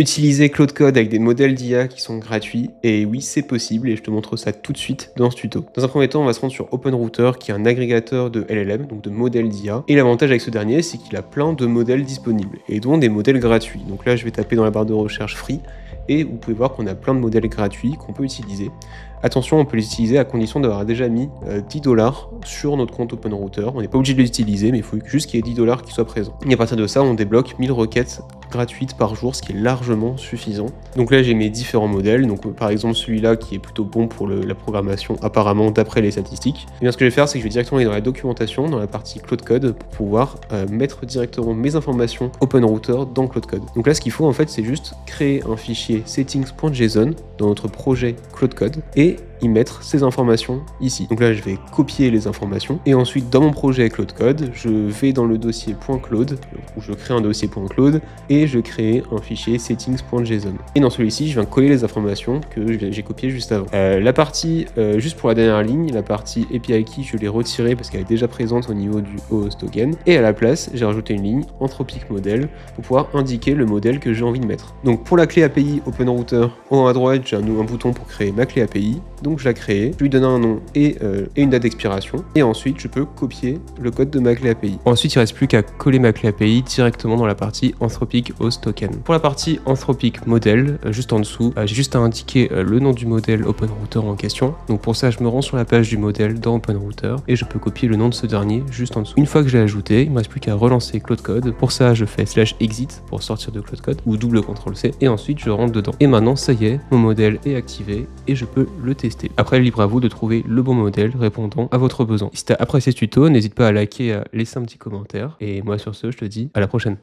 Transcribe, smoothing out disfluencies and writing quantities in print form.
Utiliser Claude Code avec des modèles d'IA qui sont gratuits, et oui, c'est possible, et je te montre ça tout de suite dans ce tuto. Dans un premier temps, on va se rendre sur OpenRouter, qui est un agrégateur de LLM, donc de modèles d'IA. Et l'avantage avec ce dernier, c'est qu'il a plein de modèles disponibles, et dont des modèles gratuits. Donc là, je vais taper dans la barre de recherche Free, et vous pouvez voir qu'on a plein de modèles gratuits qu'on peut utiliser. Attention, on peut les utiliser à condition d'avoir déjà mis 10$ sur notre compte OpenRouter. On n'est pas obligé de les utiliser, mais il faut juste qu'il y ait 10$ qui soient présents. Et à partir de ça, on débloque 1000 requêtes gratuites par jour, ce qui est largement suffisant. Donc là, j'ai mes différents modèles. Donc par exemple, celui-là qui est plutôt bon pour la programmation, apparemment, d'après les statistiques. Et bien, ce que je vais faire, c'est que je vais directement aller dans la documentation, dans la partie Claude Code, pour pouvoir mettre directement mes informations OpenRouter dans Claude Code. Donc là, ce qu'il faut, en fait, c'est juste créer un fichier settings.json dans notre projet Claude Code et y mettre ces informations ici. Donc là, je vais copier les informations et ensuite, dans mon projet Claude Code, je vais dans le dossier .claude où je crée un dossier .claude et je crée un fichier settings.json. Et dans celui-ci, je viens coller les informations que j'ai copiées juste avant. La partie, juste pour la dernière ligne, la partie API key, je l'ai retirée parce qu'elle est déjà présente au niveau du host token. Et à la place, j'ai rajouté une ligne Anthropic Model pour pouvoir indiquer le modèle que j'ai envie de mettre. Donc pour la clé API OpenRouter, en haut à droite, j'ai un bouton pour créer ma clé API. Donc je la crée, je lui donne un nom et une date d'expiration, et ensuite je peux copier le code de ma clé API. Ensuite, il ne reste plus qu'à coller ma clé API directement dans la partie Anthropic Host Token. Pour la partie Anthropic Model, juste en dessous, j'ai juste à indiquer le nom du modèle OpenRouter en question. Donc pour ça, je me rends sur la page du modèle dans OpenRouter et je peux copier le nom de ce dernier juste en dessous. Une fois que je l'ai ajouté, il ne me reste plus qu'à relancer Claude Code. Pour ça, je fais /exit pour sortir de Claude Code ou double CTRL-C et ensuite je rentre dedans. Et maintenant, ça y est, mon modèle est activé et je peux le tester. Après, libre à vous de trouver le bon modèle répondant à votre besoin. Si tu as apprécié ce tuto, n'hésite pas à liker, à laisser un petit commentaire. Et moi sur ce, je te dis à la prochaine.